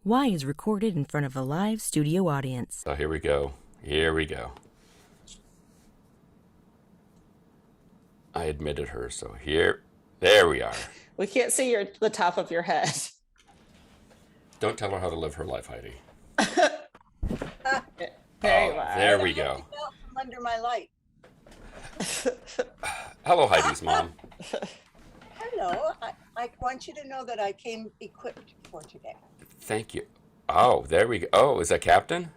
Y is recorded in front of a live studio audience. So here we go. Here we go. I admitted her, so there we are. We can't see the top of your head. Don't tell her how to live her life, Heidi. There you are. There we go. From under my light. Hello, Heidi's mom. Hello. I want you to know that I came equipped for today. Thank you. Oh, there we go. Oh, is that Captain?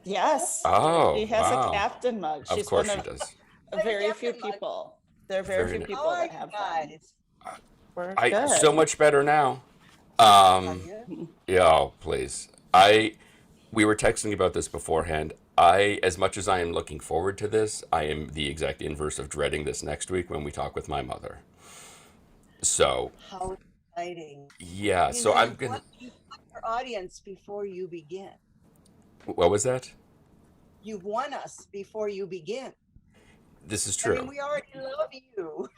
Yes. Oh, She has wow. a captain mug. Of She's course one she of does. very Captain few mug. people. There are very Very few nice. people How are that you have them. guys? We're I good. so much better now. Are you? Yeah, oh, please. We were texting about this beforehand. As much as I am looking forward to this, I am the exact inverse of dreading this next week when we talk with my mother. So, How exciting. yeah, You so know, I'm gonna. what you want your audience before you begin. What was that? You won us before you begin. This is I true. mean, we already love you.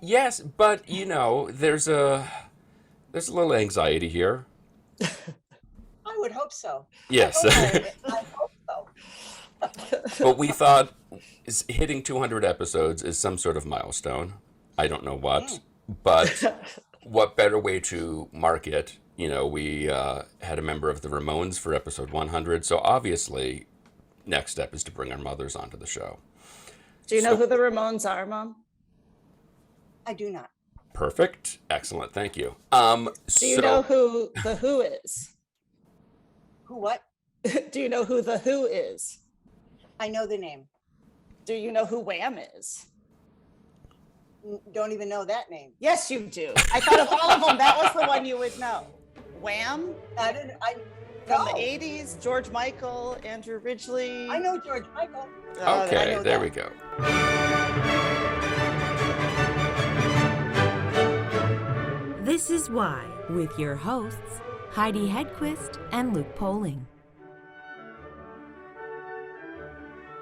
Yes, but there's a little anxiety here. I would hope so. Yes. I hope so. But we thought hitting 200 episodes is some sort of milestone. I don't know what, but what better way to mark it? We had a member of the Ramones for episode 100, so obviously, next step is to bring our mothers onto the show. Do you know who the Ramones are, Mom? I do not. Perfect. Excellent. Thank you. Do you know who the Who is? Who what? Do you know who the Who is? I know the name. Do you know who Wham is? Don't even know that name. Yes, you do. I thought of all of them, that was the one you would know. Wham? From the 80s, George Michael, Andrew Ridgeley. I know George Michael. Okay, know there that. we go. This is Why, with your hosts, Heidi Hedquist and Luke Poling.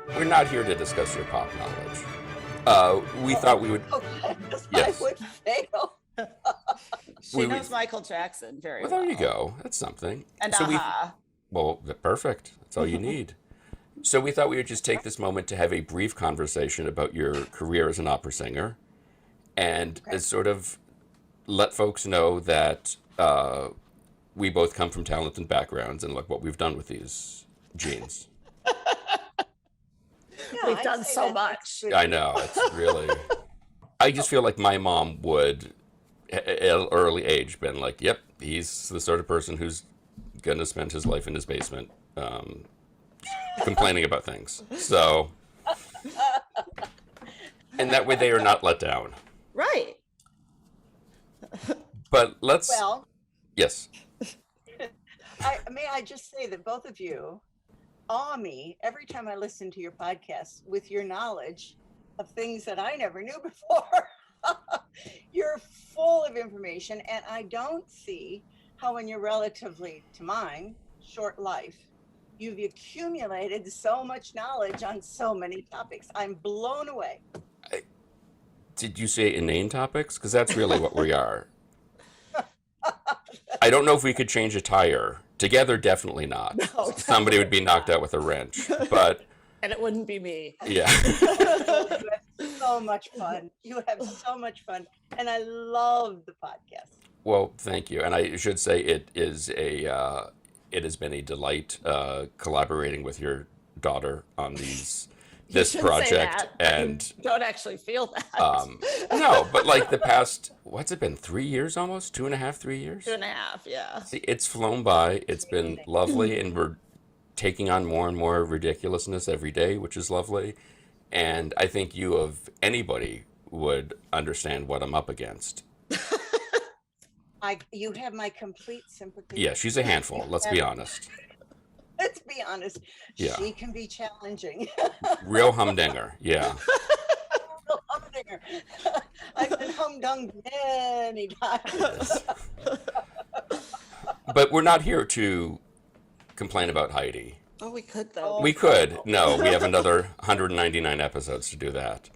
We're not here to discuss your pop knowledge. We thought we would. Yes. I would fail. She knows Michael Jackson very well. Well, there you go. That's something. And Well, perfect. That's all you need. So we thought we would just take this moment to have a brief conversation about your career as an opera singer, and sort of let folks know that we both come from talented backgrounds, and look what we've done with these genes. We've done so much. I know, it's really. I just feel like my mom would, at an early age, been like, "Yep, he's the sort of person who's gonna spend his life in his basement, complaining about things." So, and that way they are not let down. Right. But let's. Well, Yes. may I just say that both of you awe me every time I listen to your podcast with your knowledge of things that I never knew before. You're full of information, and I don't see how in your relatively, to mine, short life, you've accumulated so much knowledge on so many topics. I'm blown away. Did you say inane topics? Because that's really what we are. I don't know if we could change a tire. Together, definitely not. No, Somebody would be knocked out with a wrench. But and it wouldn't be me. yeah. You have so much fun. You have so much fun. And I love the podcast. Well, thank you. And I should say it has been a delight collaborating with your daughter on this should project. say that, but And you don't actually feel that. no, but like the past, what's it been? 3 years almost? 2.5, 3 years? 2.5, yeah. See, it's flown by. It's been lovely, and we're taking on more and more ridiculousness every day, which is lovely. And I think you of anybody would understand what I'm up against. You have my complete sympathy. Yeah, she's a handful. Let's be honest. Let's be honest. Yeah. She can be challenging. Real humdinger. Yeah. Real humdinger. I've been humdunged many times. But we're not here to complain about Heidi. Oh, we could though. We could. No, we have another 199 episodes to do that.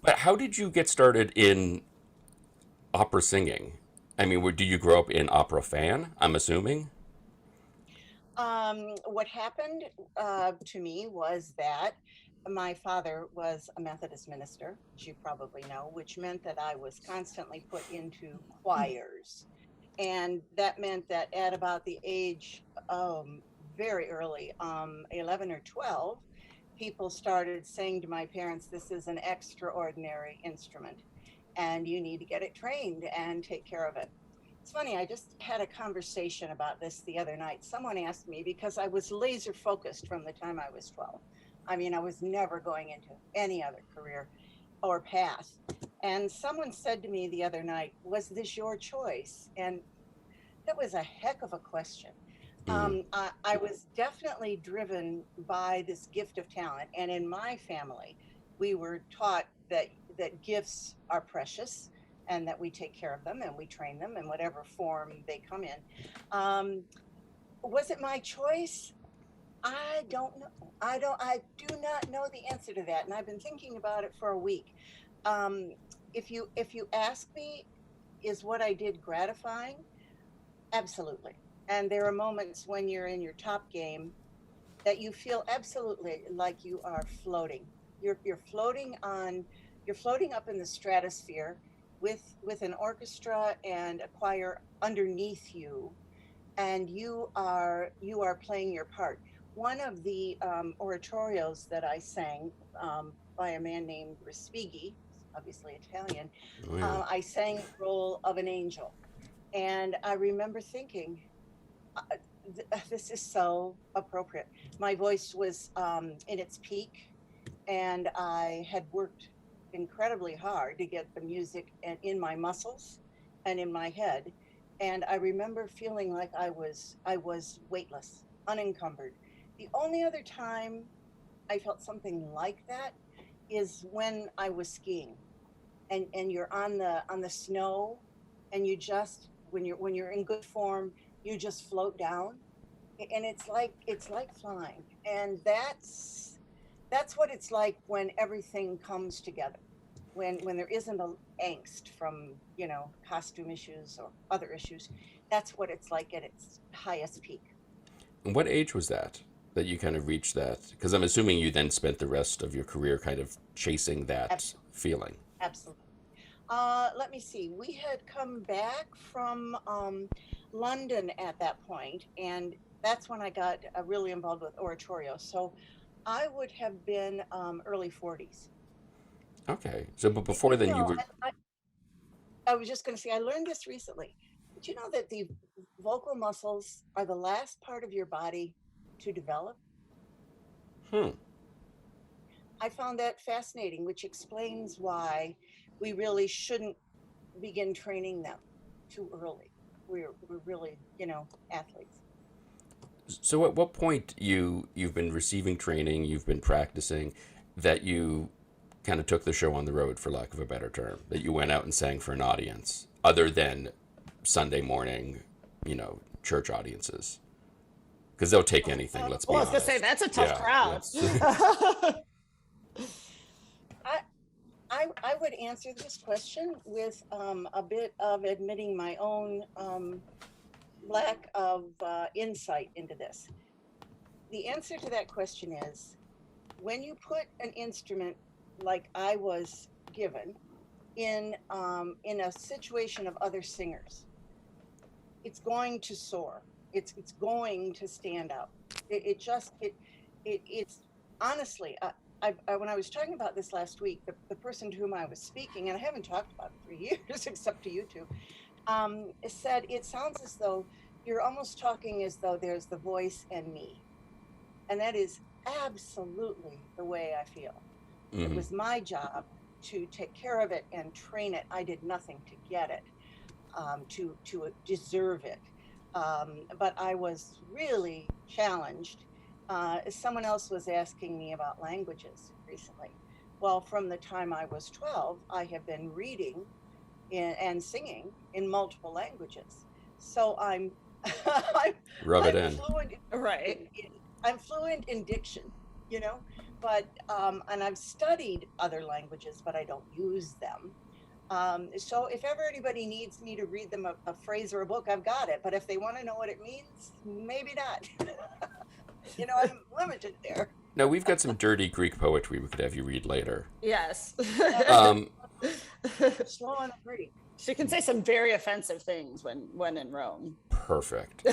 But how did you get started in opera singing? I mean, do you grow up an opera fan, I'm assuming? What happened to me was that my father was a Methodist minister, as you probably know, which meant that I was constantly put into choirs. And that meant that at about the age very early, 11 or 12, people started saying to my parents, this is an extraordinary instrument and you need to get it trained and take care of it. It's funny, I just had a conversation about this the other night. Someone asked me because I was laser focused from the time I was 12. I mean, I was never going into any other career or path. And someone said to me the other night, was this your choice? And that was a heck of a question. Mm. I was definitely driven by this gift of talent. And in my family, we were taught that gifts are precious and that we take care of them and we train them in whatever form they come in. Um, was it my choice? I don't know. I do not know the answer to that. And I've been thinking about it for a week. Um, if you ask me, is what I did gratifying? Absolutely. And there are moments when you're in your top game that you feel absolutely like you are floating. You're floating on, you're floating up in the stratosphere with an orchestra and a choir underneath you, and you are playing your part. One of the oratorios that I sang by a man named Respighi, obviously Italian, Oh, yeah. I sang the role of an angel, and I remember thinking, uh, this is so appropriate. My voice was in its peak, and I had worked incredibly hard to get the music in my muscles and in my head. And I remember feeling like I was weightless, unencumbered. The only other time I felt something like that is when I was skiing, and you're on the snow, and you just when you're in good form, you just float down, and it's like flying. And that's what it's like when everything comes together, when there isn't a angst from costume issues or other issues. That's what it's like at its highest peak. And what age was that you kind of reached that? Because I'm assuming you then spent the rest of your career kind of chasing that Absolutely. feeling. Absolutely. Let me see. We had come back from London at that point, and that's when I got really involved with oratorio. So I would have been early 40s. Okay. So, but You, before you then, you know, were. I was just going to say, I learned this recently. Did you know that the vocal muscles are the last part of your body to develop? Hmm. I found that fascinating, which explains why we really shouldn't begin training them too early. We're really, athletes. So, at what point you've been receiving training, you've been practicing, that you kind of took the show on the road, for lack of a better term, that you went out and sang for an audience other than Sunday morning, church audiences? Because they'll take anything. Let's Well, be I was gonna say honest. that's a tough Yeah. crowd. I, I would answer this question with a bit of admitting my own lack of insight into this. The answer to that question is, when you put an instrument like I was given in a situation of other singers, it's going to soar. It's going to stand out. It just it's honestly. When I was talking about this last week, the person to whom I was speaking, and I haven't talked about it for years except to you two, said it sounds as though you're almost talking as though there's the voice and me, and that is absolutely the way I feel. It Hmm. was my job to take care of it and train it. I did nothing to get it, to deserve it. But I was really challenged. Someone else was asking me about languages recently. Well, from the time I was 12, I have been reading and singing in multiple languages. So I'm I'm, Rub it I'm in. fluent Right. I'm fluent in diction, you know, but and I've studied other languages, but I don't use them. So if ever anybody needs me to read them a phrase or a book, I've got it. But if they want to know what it means, maybe not. I'm limited there. Now, we've got some dirty Greek poetry we could have you read later. Yes. Um, Slow on the Greek. She can say some very offensive things when in Rome. Perfect.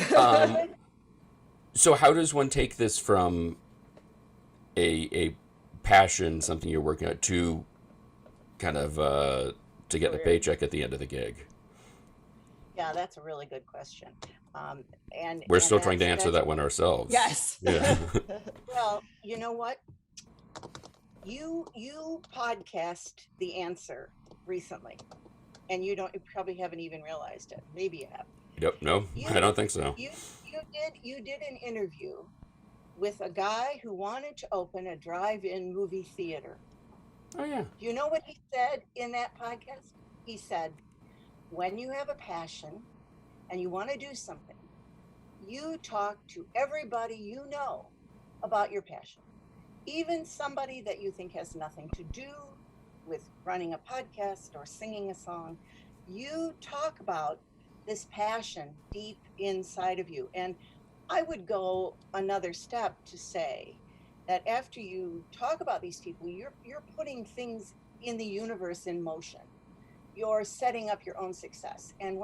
So how does one take this from a passion, something you're working on, to kind of to get a paycheck at the end of the gig? Yeah, that's a really good question. And We're still trying to answer that one ourselves. Yes. Yeah. Well, you know what? You podcast The Answer recently, and you probably haven't even realized it. Maybe you have. Yep. No, I don't think so. You did an interview with a guy who wanted to open a drive-in movie theater. Oh, yeah. Do you know what he said in that podcast? He said, when you have a passion and you want to do something, you talk to everybody you know about your passion, even somebody that you think has nothing to do with running a podcast or singing a song. You talk about this passion deep inside of you. And I would go another step to say that after you talk about these people, you're putting things in the universe in motion. You're setting up your own success. And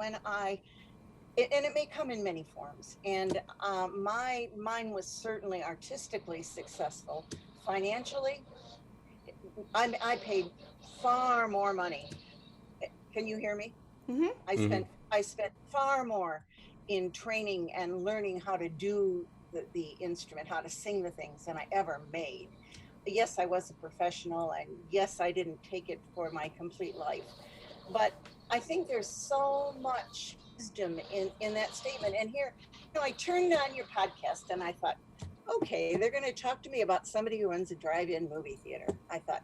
and it may come in many forms. And mine was certainly artistically successful. Financially, I paid far more money. Can you hear me? Mm-hmm. I spent far more in training and learning how to do the instrument, how to sing the things than I ever made. Yes, I was a professional, and yes, I didn't take it for my complete life. But I think there's so much wisdom in that statement. And here, I turned on your podcast and I thought, okay, they're going to talk to me about somebody who runs a drive-in movie theater. I thought,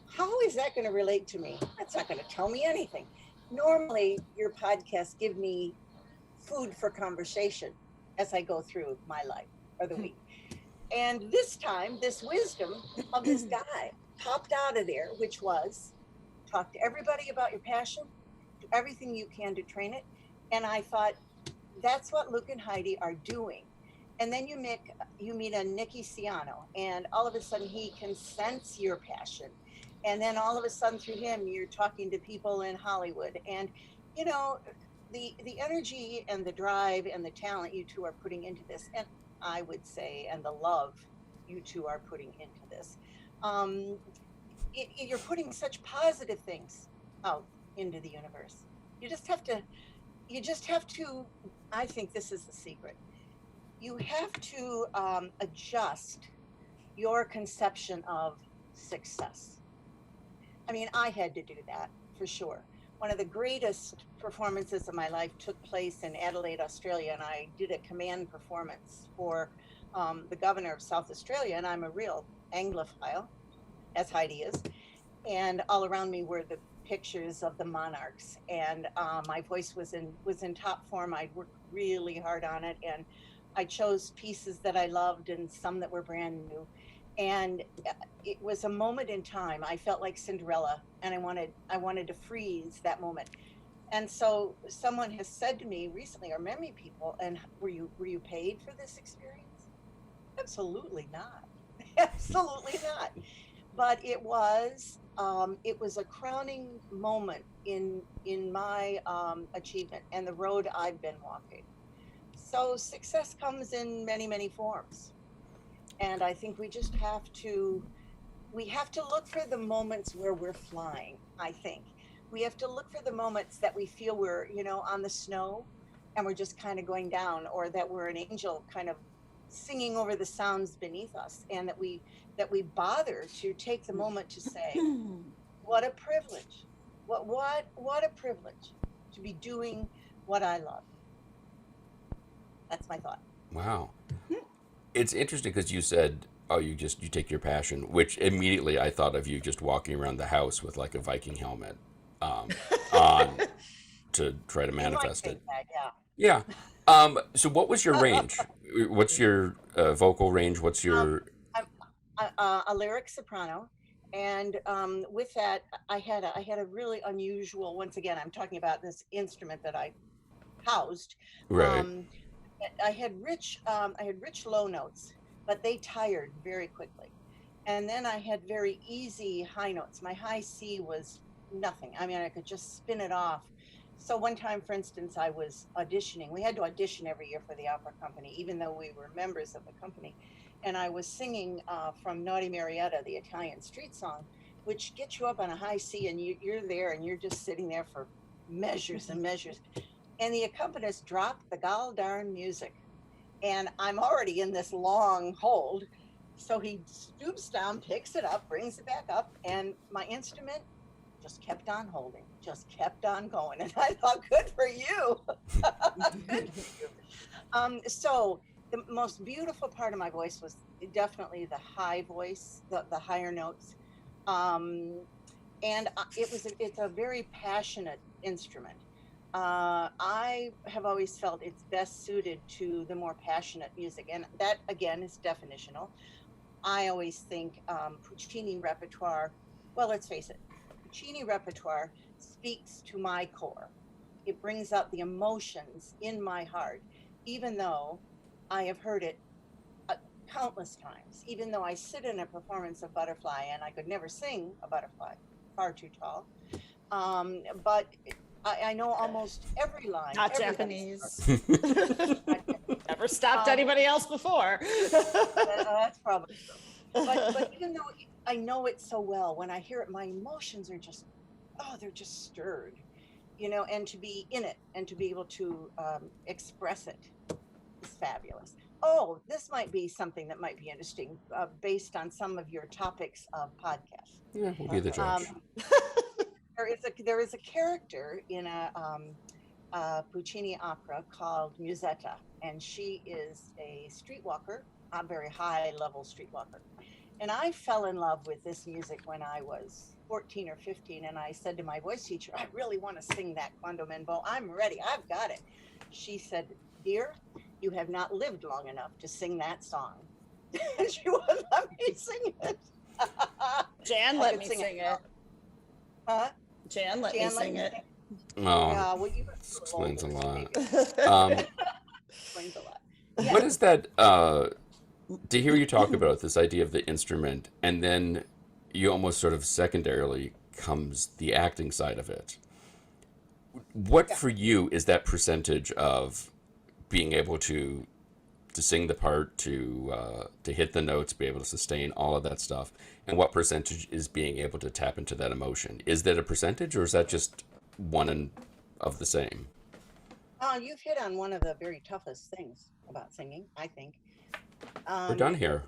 how is that going to relate to me? That's not going to tell me anything. Normally, your podcasts give me food for conversation as I go through my life or the week. And this time, this wisdom of this guy popped out of there, which was talk to everybody about your passion, do everything you can to train it. And I thought, that's what Luke and Heidi are doing. And then you meet a Nicky Ciano, and all of a sudden he can sense your passion. And then all of a sudden through him, you're talking to people in Hollywood. And, the energy and the drive and the talent you two are putting into this, and I would say, and the love you two are putting into this, you're putting such positive things out into the universe. You just have to, I think this is the secret. You have to adjust your conception of success. I mean, I had to do that for sure. One of the greatest performances of my life took place in Adelaide, Australia, and I did a command performance for the governor of South Australia, and I'm a real Anglophile, as Heidi is, and all around me were the pictures of the monarchs, and my voice was in top form. I'd worked really hard on it, and I chose pieces that I loved and some that were brand new. And it was a moment in time. I felt like Cinderella, and I wanted to freeze that moment. And so someone has said to me recently, or many people, and were you paid for this experience? Absolutely not. Absolutely not. But it was a crowning moment in my achievement and the road I've been walking. So success comes in many, many forms. And I think we have to look for the moments where we're flying. I think we have to look for the moments that we feel we're, on the snow and we're just kind of going down, or that we're an angel kind of singing over the sounds beneath us, and that we bother to take the moment to say, what a privilege. What a privilege to be doing what I love. That's my thought. Wow. It's interesting because you said, oh, you take your passion, which immediately I thought of you just walking around the house with like a Viking helmet on to try to manifest it. That, yeah. Yeah. So what was your range? What's your vocal range? What's your... I'm a lyric soprano, And with that, I had a really unusual. Once again, I'm talking about this instrument that I housed. Right. Um, I had rich low notes, but they tired very quickly. And then I had very easy high notes. My high C was nothing. I mean, I could just spin it off. So one time, for instance, I was auditioning. We had to audition every year for the opera company, even though we were members of the company. And I was singing from Naughty Marietta, the Italian street song, which gets you up on a high C, and you're there, and you're just sitting there for measures and measures. And the accompanist dropped the gall darn music, and I'm already in this long hold. So he stoops down, picks it up, brings it back up, and my instrument just kept on holding, just kept on going. And I thought, good for you. Good for you. So the most beautiful part of my voice was definitely the high voice, the higher notes. And it's a very passionate instrument. I have always felt it's best suited to the more passionate music, and that again is definitional. I always think Puccini repertoire, well, let's face it, Puccini repertoire speaks to my core. It brings out the emotions in my heart, even though I have heard it countless times, even though I sit in a performance of Butterfly and I could never sing a butterfly, far too tall. But I know almost every line. Not Japanese. Never stopped anybody else before. That's probably true. But even though I know it so well, when I hear it, my emotions are just, they're just stirred, and to be in it and to be able to express it is fabulous. Oh, this might be something that might be interesting based on some of your topics of podcasts. Yeah, we'll be the judge. There is a character in a Puccini opera called Musetta, and she is a streetwalker, a very high level streetwalker. And I fell in love with this music when I was 14 or 15, and I said to my voice teacher, I really want to sing that Quando Men Vo. I'm ready. I've got it. She said, dear, you have not lived long enough to sing that song. And she wouldn't let me sing it. Jan let me sing it. Huh? Jan let me sing it. Oh, Well, this explains a lot. Explains a lot. What is that? To hear you talk about this idea of the instrument, and then you almost sort of secondarily comes the acting side of it. What for you is that percentage of being able to sing the part, to hit the notes, be able to sustain all of that stuff, and what percentage is being able to tap into that emotion? Is that a percentage, or is that just one and of the same? You've hit on one of the very toughest things about singing, I think. We're done here.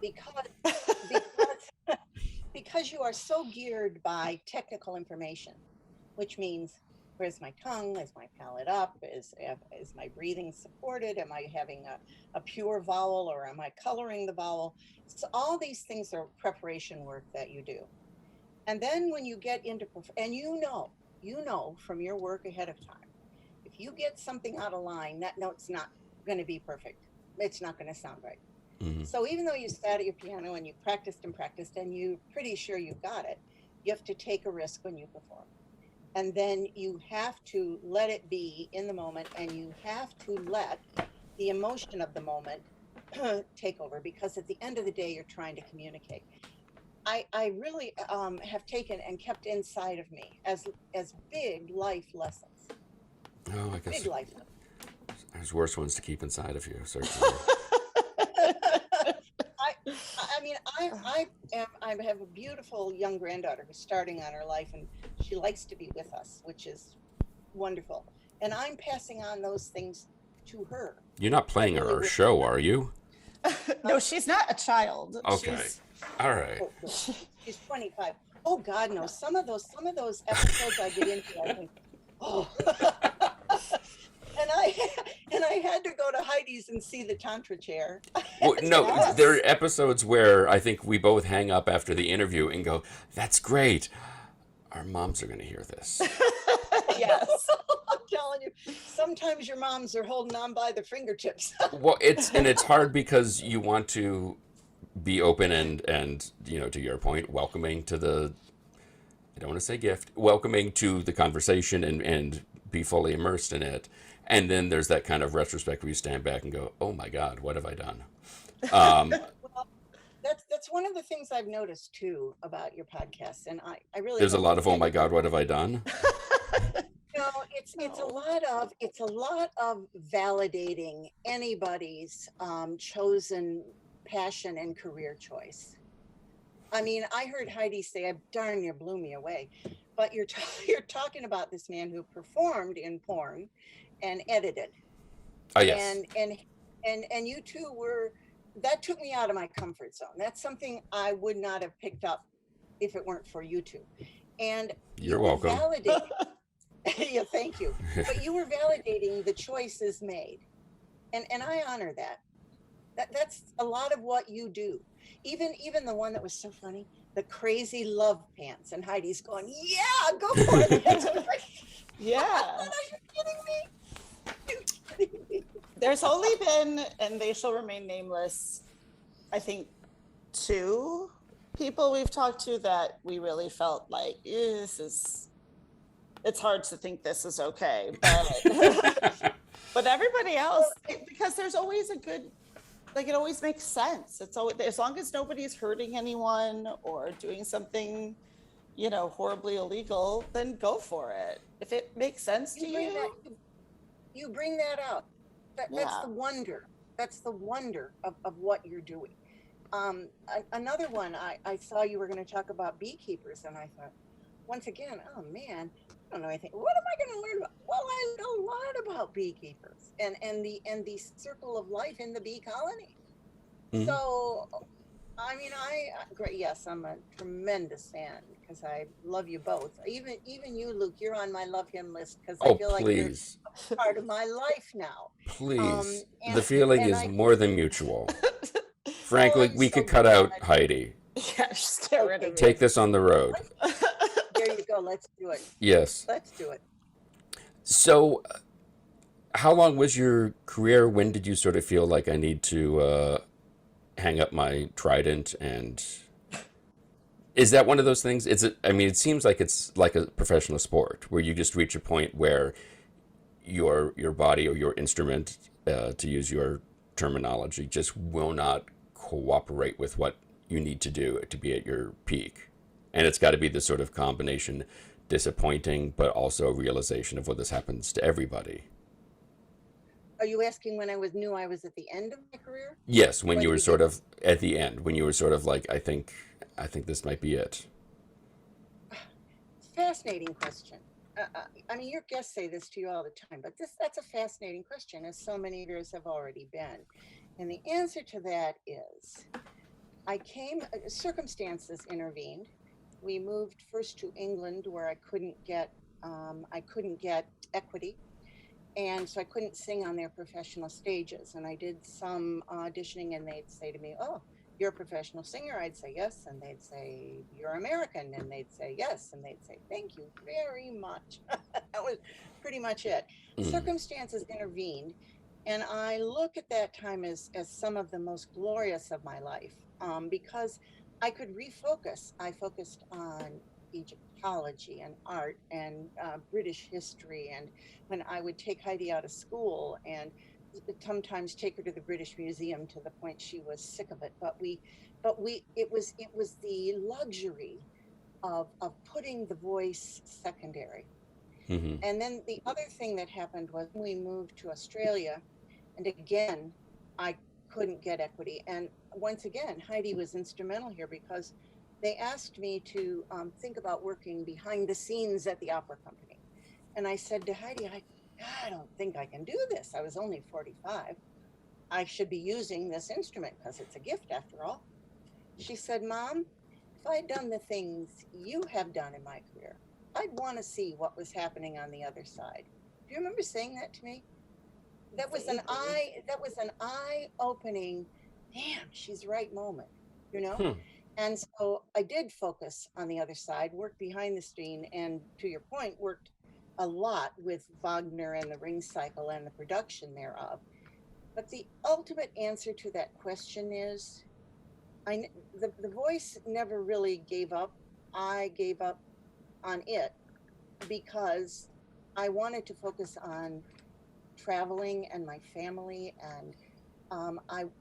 Because you are so geared by technical information, which means, where's my tongue? Is my palate up? Is my breathing supported? Am I having a pure vowel, or am I coloring the vowel? So all these things are preparation work that you do. And then when you get into, and you know from your work ahead of time, if you get something out of line, that note's not going to be perfect. It's not going to sound right. Mm-hmm. So even though you sat at your piano and you practiced and you're pretty sure you got it, you have to take a risk when you perform. And then you have to let it be in the moment, and you have to let the emotion of the moment take over, because at the end of the day, you're trying to communicate. I really have taken and kept inside of me as big life lessons. Oh, I guess Big life lessons. there's worse ones to keep inside of you, certainly. I have a beautiful young granddaughter who's starting on her life, and she likes to be with us, which is wonderful. And I'm passing on those things to her. You're not playing her our show, are you? No, she's not a child. Okay. All right. She's 25. Oh God, no. Some of those episodes I get into, I think, oh. And I had to go to Heidi's and see the Tantra chair. Well, no, there are episodes where I think we both hang up after the interview and go, that's great. Our moms are going to hear this. Yes. I'm telling you, sometimes your moms are holding on by their fingertips. Well, it's hard because you want to be open and to your point, welcoming to the, I don't want to say gift, welcoming to the conversation and be fully immersed in it. And then there's that kind of retrospect where you stand back and go, oh my God, what have I done? Well, that's one of the things I've noticed too about your podcast, and I really There's a hope lot that of, oh my God, what have I done? no, it's a lot of validating anybody's chosen passion and career choice. I mean, I heard Heidi say, "Darn, you blew me away," but you're talking about this man who performed in porn and edited, Oh, yes. and you two were, that took me out of my comfort zone. That's something I would not have picked up if it weren't for you two. And You're you were welcome. validating. Yeah, thank you. But you were validating the choices made, and I honor that. That's a lot of what you do. Even the one that was so funny, the crazy love pants, and Heidi's going, "Yeah, go for it." That's great. Yeah. Are you kidding me? Are you kidding me? There's only been, and they shall remain nameless, I think 2 people we've talked to that we really felt like, it's hard to think this is okay. But everybody else, because there's always a good, like, it always makes sense. It's always, as long as nobody's hurting anyone or doing something, horribly illegal, then go for it. If it makes sense to You bring that out. That's Yeah. the wonder. That's the wonder of what you're doing. Another one, I saw you were going to talk about beekeepers, and I thought, once again, oh man, I don't know anything. What am I going to learn about? Well, I know a lot about beekeepers and the circle of life in the bee colony. Mhm. So, I mean, great. Yes, I'm a tremendous fan because I love you both. Even you, Luke, you're on my love him list because I Oh, feel like you're please. part of my life now. Please. And, The feeling and is I, more than mutual. oh, Frankly, I'm we so could cut glad. out Heidi. Yeah, just get rid of Okay, it. Take this on the road. There you go. Let's do it. Yes. Let's do it. So, how long was your career? When did you sort of feel like I need to hang up my trident? And is that one of those things? I mean, it seems like it's like a professional sport where you just reach a point where your body or your instrument, to use your terminology, just will not cooperate with what you need to do to be at your peak. And it's got to be this sort of combination, disappointing, but also realization of what this happens to everybody. Are you asking when I knew I was at the end of my career? Yes, when Or you the were sort beginning? of at the end, when you were sort of like, I think this might be it. Fascinating question. I mean, your guests say this to you all the time, but that's a fascinating question, as so many of yours have already been. And the answer to that is circumstances intervened. We moved first to England where I couldn't get equity. And so I couldn't sing on their professional stages. And I did some auditioning, and they'd say to me, "Oh, you're a professional singer?" I'd say yes. And they'd say, "You're American?" And they'd say yes. And they'd say, "Thank you very much." That was pretty much it. Circumstances intervened. And I look at that time as some of the most glorious of my life, because I could refocus. I focused on Egyptology and art and British history. And when I would take Heidi out of school and sometimes take her to the British Museum to the point she was sick of it. It was the luxury of putting the voice secondary. Mm-hmm. And then the other thing that happened was we moved to Australia, and again, I couldn't get equity. And once again, Heidi was instrumental here because they asked me to think about working behind the scenes at the opera company. And I said to Heidi, I don't think I can do this. I was only 45. I should be using this instrument because it's a gift after all. She said, "Mom, if I'd done the things you have done in my career, I'd want to see what was happening on the other side." Do you remember saying that to me? That was an eye-opening, damn, she's right moment, you know? Hmm. And so I did focus on the other side, worked behind the screen, and to your point, worked a lot with Wagner and the Ring Cycle and the production thereof. But the ultimate answer to that question is, the voice never really gave up. I gave up on it because I wanted to focus on traveling and my family, and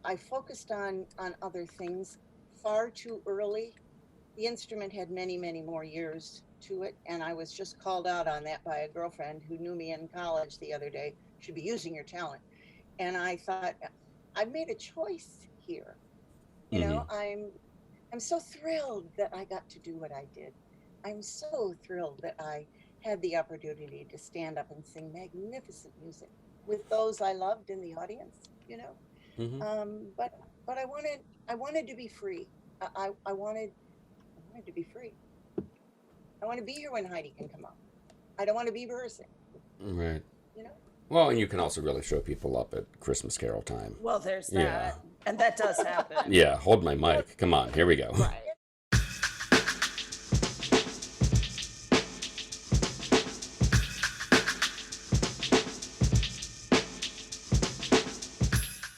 I focused on other things far too early. The instrument had many more years to it, and I was just called out on that by a girlfriend who knew me in college the other day. Should be using your talent. And I thought, I've made a choice here. You Mm-hmm. know, I'm so thrilled that I got to do what I did. I'm so thrilled that I had the opportunity to stand up and sing magnificent music with those I loved in the audience, you know. Mm-hmm. But I wanted to be free. I wanted to be free. I want to be here when Heidi can come up. I don't want to be rehearsing, Right. you know. Well, and you can also really show people up at Christmas Carol time. Well, there's that. Yeah. And that does happen. Yeah, hold my mic. Come on, here we go. Right.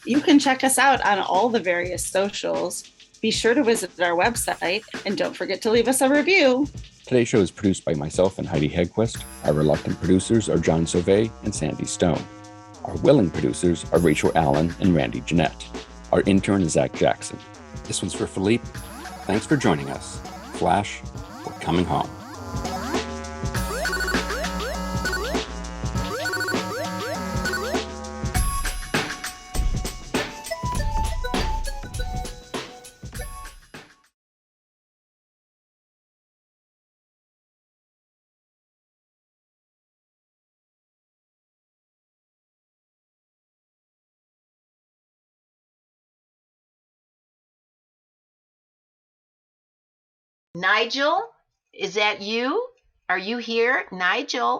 You can check us out on all the various socials. Be sure to visit our website and don't forget to leave us a review. Today's show is produced by myself and Heidi Hedquist. Our reluctant producers are John Sauvé and Sandy Stone. Our willing producers are Rachel Allen and Randy Jeanette. Our intern is Zach Jackson. This one's for Philippe. Thanks for joining us. Flash, we're coming home. Nigel, is that you? Are you here, Nigel?